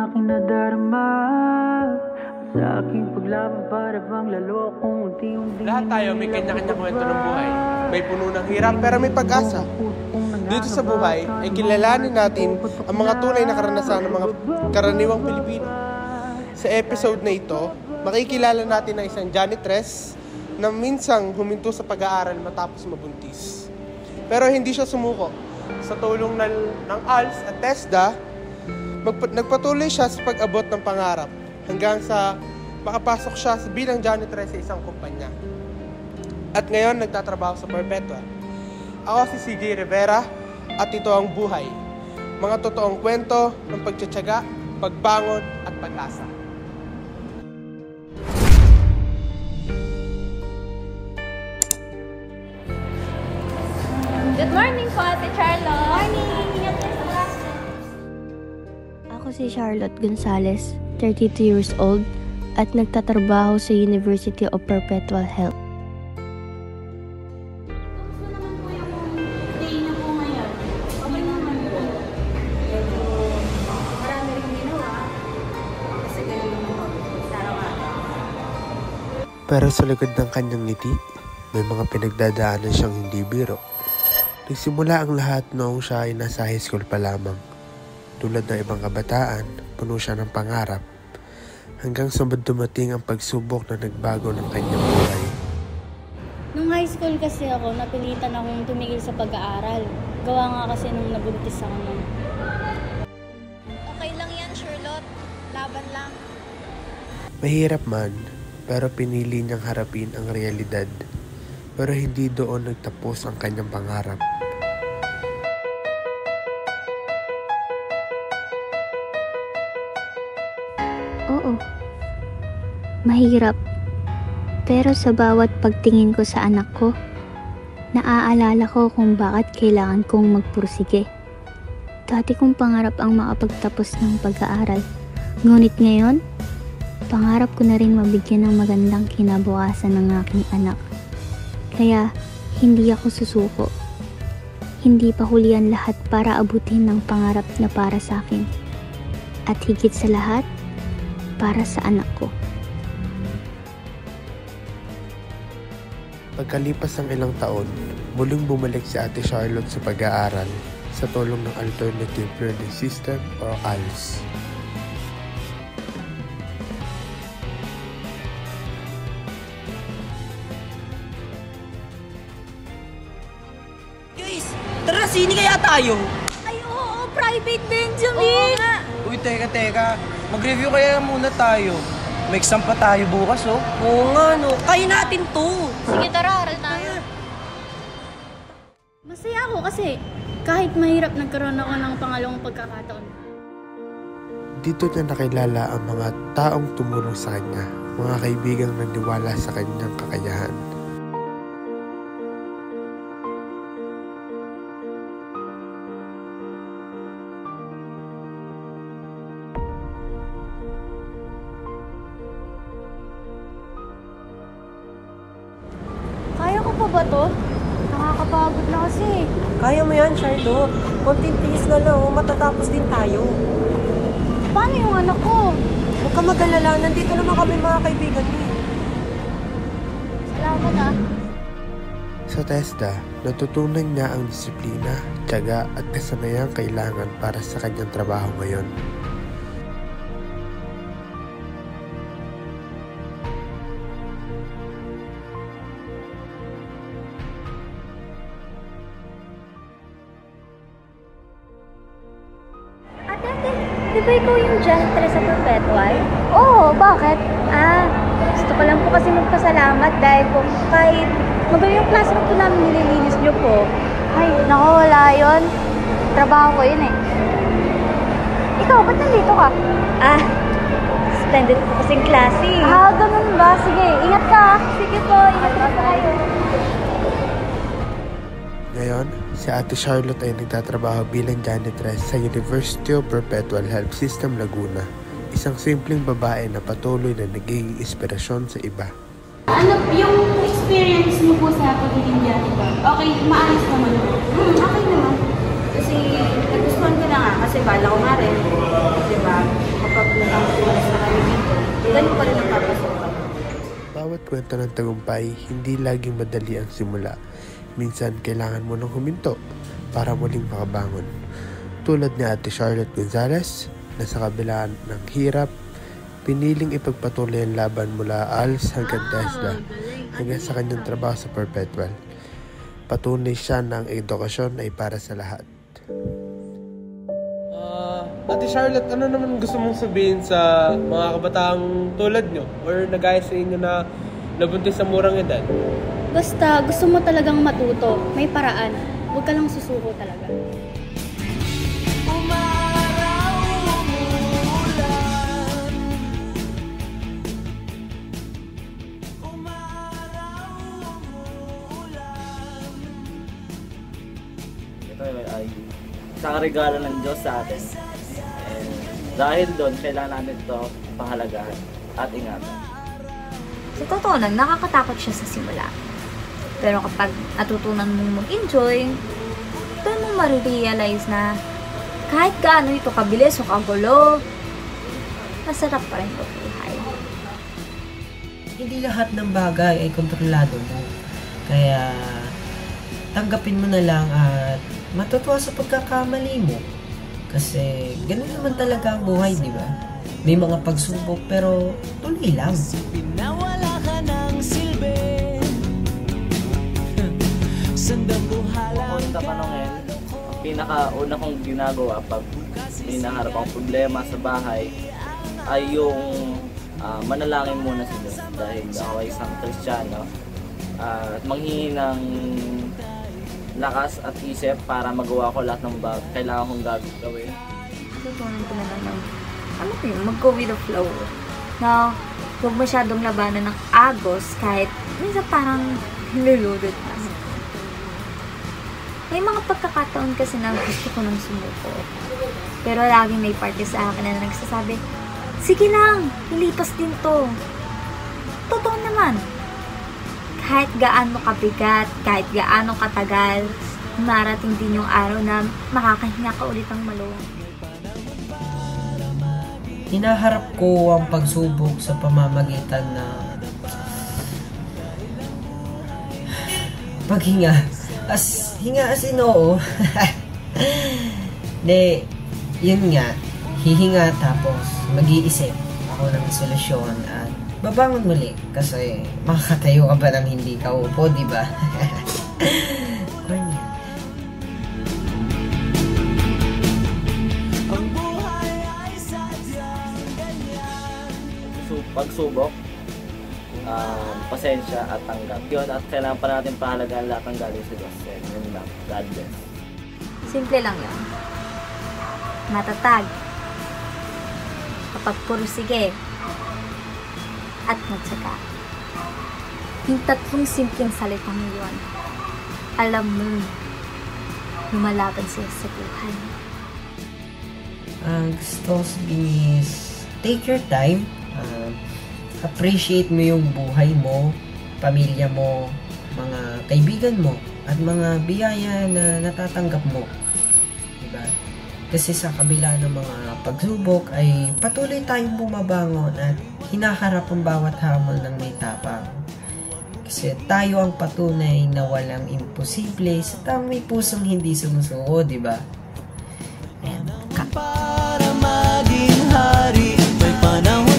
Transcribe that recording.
aking nadarama. Sa aking paglaban para bang lalo akong unti-unti. Lahat tayo may kanya-kanya kwento ng buhay. May puno ng hirap pero may pag-asa. Dito sa buhay ay kilalanin natin ang mga tunay na karanasan ng mga karaniwang Pilipino. Sa episode na ito, makikilala natin ang isang janitress na minsang huminto sa pag-aaral matapos mabuntis. Pero hindi siya sumuko. Sa tulong ng ALS at TESDA, nagpatuloy siya sa pag-abot ng pangarap hanggang sa makapasok siya bilang janitress sa isang kumpanya. At ngayon, nagtatrabaho sa Perpetua. Ako si CJ Rivera at ito ang buhay. Mga totoong kwento ng pagtsatsaga, pagbangon at pag-asa. Good morning po, Ate Charlotte. Morning! Ingat kayo sa class. Ako si Charlotte Gonzalez, 32 years old, at nagtatrabaho sa University of Perpetual Health. Kamusta naman po yung day na po ngayon? Okay naman po. Medyo marami rin ginawa. Kasi ganun mo sa araw-araw. Pero sa likod ng kanyang ngiti, may mga pinagdadaanan siyang hindi biro. Nagsimula ang lahat noong siya ay nasa high school pa lamang. Tulad ng ibang kabataan, puno siya ng pangarap. Hanggang sa dumating ang pagsubok na nagbago ng kanyang buhay. Nung high school kasi ako, napilitan akong tumigil sa pag-aaral. Gawa nga kasi nung nabuntis ako nun. Okay lang yan, Charlotte. Laban lang. Mahirap man, pero pinili niyang harapin ang realidad. Pero hindi doon nagtapos ang kanyang pangarap. Oo, mahirap. Pero sa bawat pagtingin ko sa anak ko, naaalala ko kung bakit kailangan kong magpursige. Dati kong pangarap ang makapagtapos ng pag-aaral. Ngunit ngayon, pangarap ko na rin mabigyan ng magandang kinabukasan ng aking anak. Kaya, hindi ako susuko. Hindi pa huli ang lahat para abutin ng pangarap na para sa akin. At higit sa lahat, para sa anak ko. Pagkalipas ng ilang taon, muling bumalik si Ate Charlotte sa pag-aaral sa tulong ng Alternative Learning System o ALS. Guys, tara, sini kaya tayo? Ay, oo, Private Benjamin! Oo nga. Uy, teka. Mag-review kaya muna tayo. May exam pa tayo bukas, oh. Oo nga, no. Kaya natin to. Sige, tara, aral tayo. Masaya ako kasi kahit mahirap nagkaroon ako ng pangalawang pagkakataon. Dito niya nakilala ang mga taong tumulong sa kanya, mga kaibigang naniwala sa kanyang kakayahan. Kaya ko pa ba to? Nakakapagod na kasi. Kaya mo yan, Charlotte. Konting tiis na lang, matatapos din tayo. Paano yung anak ko? Huwag ka mag-alala, nandito naman kami mga kaibigan mo. Salamat ah. Sa TESDA, natutunan niya ang disiplina, tiyaga at kasanayang kailangan para sa kanyang trabaho ngayon. Ate, di ba ikaw yung janitress sa Perpetual? Oo, bakit? Gusto ko lang po kasi magpasalamat dahil po kahit magawa yung classroom po namin nililinis niyo po. Ay, naku, wala yun. Trabaho ko yun eh. Ikaw, ba't nandito ka? Splendid po kasing klase. Ganun ba? Sige, ingat ka. Sige po, ingat ka tayo. Ngayon, si Ate Charlotte ay nagtatrabaho bilang janitress sa University of Perpetual Health System Laguna. Isang simpleng babae na patuloy na nagiging inspirasyon sa iba. Ano yung experience mo po sa pagiging janitor? Okay, maayos naman po. Okay naman. Kasi nagustuhan ko na nga. Kasi bala ko nga rin. Diba? kapag natapos sa kanya dito, ganun pa rin ang papasokan. Bawat kwento ng tagumpay, hindi laging madali ang simula. Minsan, kailangan mo nang huminto para muling makabangon. Tulad ni Ate Charlotte Gonzalez, na sa kabila ng hirap, piniling ipagpatuloy ang laban mula ALS hanggang TESDA, hanggang sa kanyang trabaho sa Perpetual. Patunay siya na ang edukasyon ay para sa lahat. Ate Charlotte, ano naman gusto mong sabihin sa mga kabataang tulad nyo or nagaya sa inyo na nabuntis sa murang edad? Basta gusto mo talagang matuto, may paraan. Huwag ka lang susuko talaga. Ito ay isang regalo ng Diyos sa atin. And dahil doon, kailangan natin ito pahalagahan at ingatan. Sa totoo lang, nakakatakot siya sa simula. Pero kapag natutunan mong mag-enjoy, doon mo marirealize na kahit gaano ito kabilis o kagulo, masarap pa rin ito buhay. Hindi lahat ng bagay ay kontrolado mo. Kaya tanggapin mo na lang at matutuwa sa pagkakamali mo. Kasi ganun naman talaga ang buhay, di ba? May mga pagsubok pero tuloy lang. Pinawala ka ng silbi. Kung tatanungin, ang pinakauna kong ginagawa pag hinaharap ang problema sa bahay ay yung manalangin muna sa Diyos dahil ako ay isang Kristiyano at manghingi ng lakas at isip para magawa ko lahat ng kailangan kong gagawin. Tutunan ko na lang mag-go with the flow. Na huwag masyadong labanan ng agos kahit minsan parang niluludot na. May mga pagkakataon kasi na gusto ko nang sumuko. Pero laging may parte sa akin na nagsasabi, sige lang, ilipas din to. Totoo naman. Kahit gaano kabigat, kahit gaano katagal, marating din yung araw na makakahinga ka ulit ang maluwang. Hinaharap ko ang pagsubok sa pamamagitan ng paghinga. Hinga as in oo. De, yun nga, hihinga tapos mag-iisip ako ng solusyon at babangon muli kasi makakatayo ka ba ng hindi ka upo, di ba? Kanya. Pagsubok, pasensya at tanggap. Yun, at kailangan pa natin pahalagaan lahat ng galing sa Diyos. Yun lang. God bless. Simple lang yun. Matatag. Kapag pursige. At matsaka. Yung tatlong simpleng salitang yun, alam mo, lumalaban siya sa buhay. Gusto ko sabihin is, take your time. Appreciate mo yung buhay mo, pamilya mo, mga kaibigan mo, at mga biyaya na natatanggap mo. Diba? Kasi sa kabila ng mga pagsubok ay patuloy tayong bumabangon at hinaharap ang bawat hamon ng may tapang. Kasi tayo ang patunay na walang imposible sa taong may pusong hindi sumusuko, diba? Para maging hari, may panahon